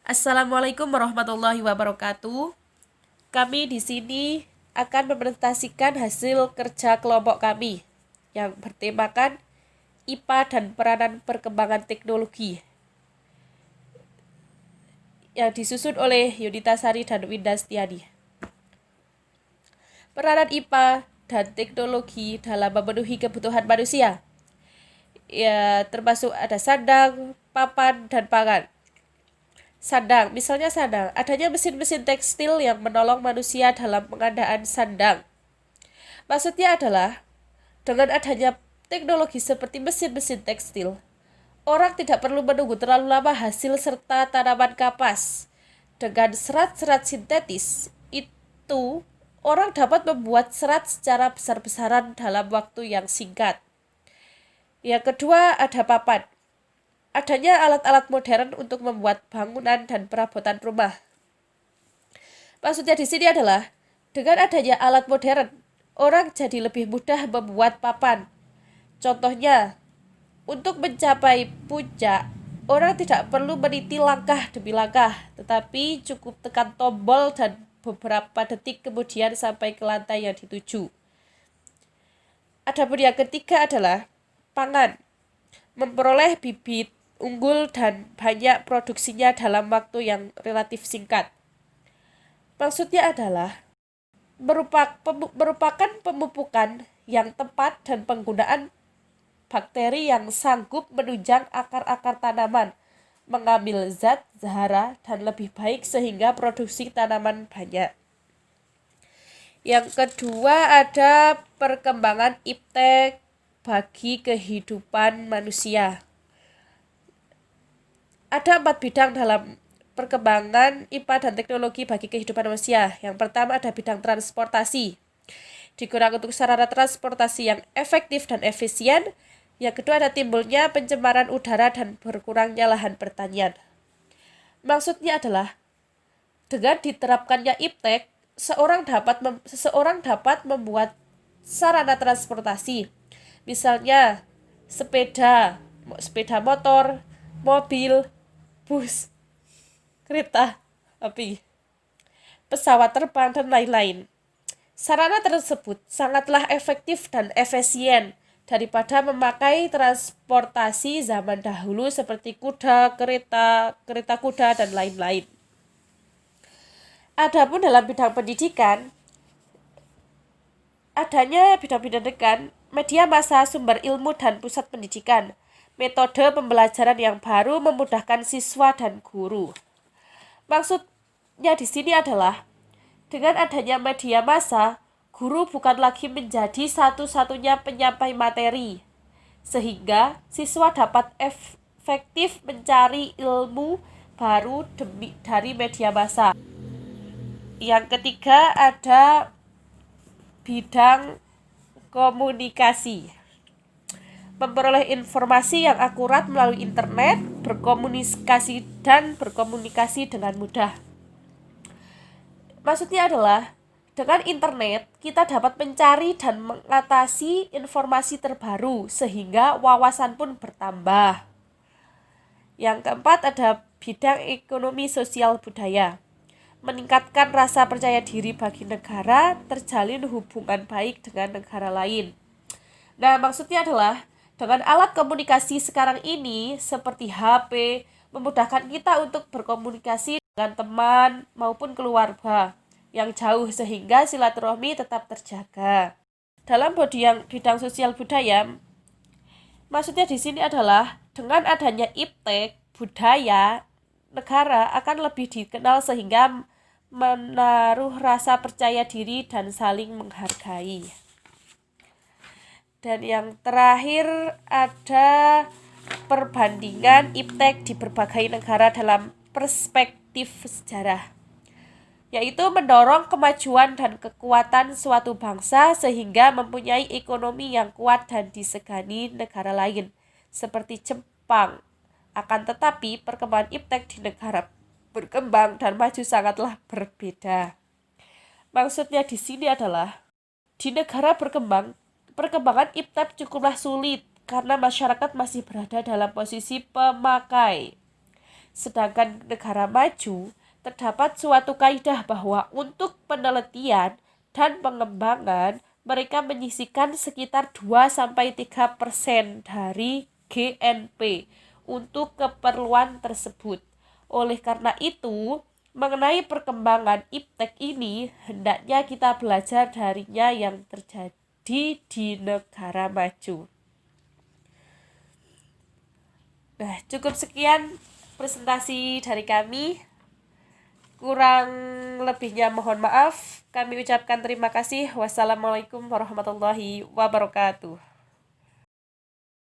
Assalamualaikum warahmatullahi wabarakatuh. Kami di sini akan mempresentasikan hasil kerja kelompok kami yang bertemakan IPA dan peranan perkembangan teknologi yang disusun oleh Yunita Sari dan Winda Stiani. Peranan IPA dan teknologi dalam memenuhi kebutuhan manusia. Ya, termasuk ada sandang, papan, dan pangan. Sandang, misalnya sandang, adanya mesin-mesin tekstil yang menolong manusia dalam pengadaan sandang. Maksudnya adalah, dengan adanya teknologi seperti mesin-mesin tekstil, orang tidak perlu menunggu terlalu lama hasil serta tanaman kapas. Dengan serat-serat sintetis, itu orang dapat membuat serat secara besar-besaran dalam waktu yang singkat. Yang kedua, ada papan. Adanya alat-alat modern untuk membuat bangunan dan perabotan rumah. Maksudnya di sini adalah, dengan adanya alat modern, orang jadi lebih mudah membuat papan. Contohnya, untuk mencapai puncak, orang tidak perlu meniti langkah demi langkah, tetapi cukup tekan tombol dan beberapa detik kemudian sampai ke lantai yang dituju. Adapun yang ketiga adalah pangan. Memperoleh bibit unggul dan banyak produksinya dalam waktu yang relatif singkat. Maksudnya adalah merupakan pemupukan yang tepat dan penggunaan bakteri yang sanggup menunjang akar-akar tanaman, mengambil zat zahara dan lebih baik sehingga produksi tanaman banyak. Yang kedua ada perkembangan iptek bagi kehidupan manusia. Ada 4 bidang dalam perkembangan IPA dan teknologi bagi kehidupan manusia. Yang pertama ada bidang transportasi. Digunakan untuk sarana transportasi yang efektif dan efisien. Yang kedua ada timbulnya pencemaran udara dan berkurangnya lahan pertanian. Maksudnya adalah, dengan diterapkannya iptek, seseorang dapat membuat sarana transportasi. Misalnya sepeda motor, mobil, bus, kereta api, pesawat terbang, dan lain-lain. Sarana tersebut sangatlah efektif dan efisien daripada memakai transportasi zaman dahulu seperti kuda, kereta kuda, dan lain-lain. Adapun dalam bidang pendidikan, adanya bidang pendidikan, media massa, sumber ilmu, dan pusat pendidikan. Metode pembelajaran yang baru memudahkan siswa dan guru. Maksudnya di sini adalah, dengan adanya media massa, guru bukan lagi menjadi satu-satunya penyampai materi, sehingga siswa dapat efektif mencari ilmu baru dari media massa. Yang ketiga ada bidang komunikasi. Memperoleh informasi yang akurat melalui internet, berkomunikasi dengan mudah. Maksudnya adalah, dengan internet kita dapat mencari dan mengatasi informasi terbaru sehingga wawasan pun bertambah. Yang keempat ada bidang ekonomi sosial budaya. Meningkatkan rasa percaya diri bagi negara, terjalin hubungan baik dengan negara lain. Nah, maksudnya adalah, dengan alat komunikasi sekarang ini seperti HP, memudahkan kita untuk berkomunikasi dengan teman maupun keluarga yang jauh sehingga silaturahmi tetap terjaga. Dalam bidang sosial budaya, maksudnya di sini adalah, dengan adanya iptek budaya, negara akan lebih dikenal sehingga menaruh rasa percaya diri dan saling menghargai. Dan yang terakhir ada perbandingan iptek di berbagai negara dalam perspektif sejarah, yaitu mendorong kemajuan dan kekuatan suatu bangsa sehingga mempunyai ekonomi yang kuat dan disegani negara lain seperti Jepang. Akan tetapi perkembangan iptek di negara berkembang dan maju sangatlah berbeda. Maksudnya di sini adalah, di negara berkembang, perkembangan iptek cukuplah sulit karena masyarakat masih berada dalam posisi pemakai. Sedangkan negara maju, terdapat suatu kaidah bahwa untuk penelitian dan pengembangan mereka menyisihkan sekitar 2-3% dari GNP untuk keperluan tersebut. Oleh karena itu, mengenai perkembangan iptek ini, hendaknya kita belajar darinya yang terjadi di negara maju. Nah, cukup sekian presentasi dari kami. Kurang lebihnya mohon maaf. Kami ucapkan terima kasih. Wassalamualaikum warahmatullahi wabarakatuh.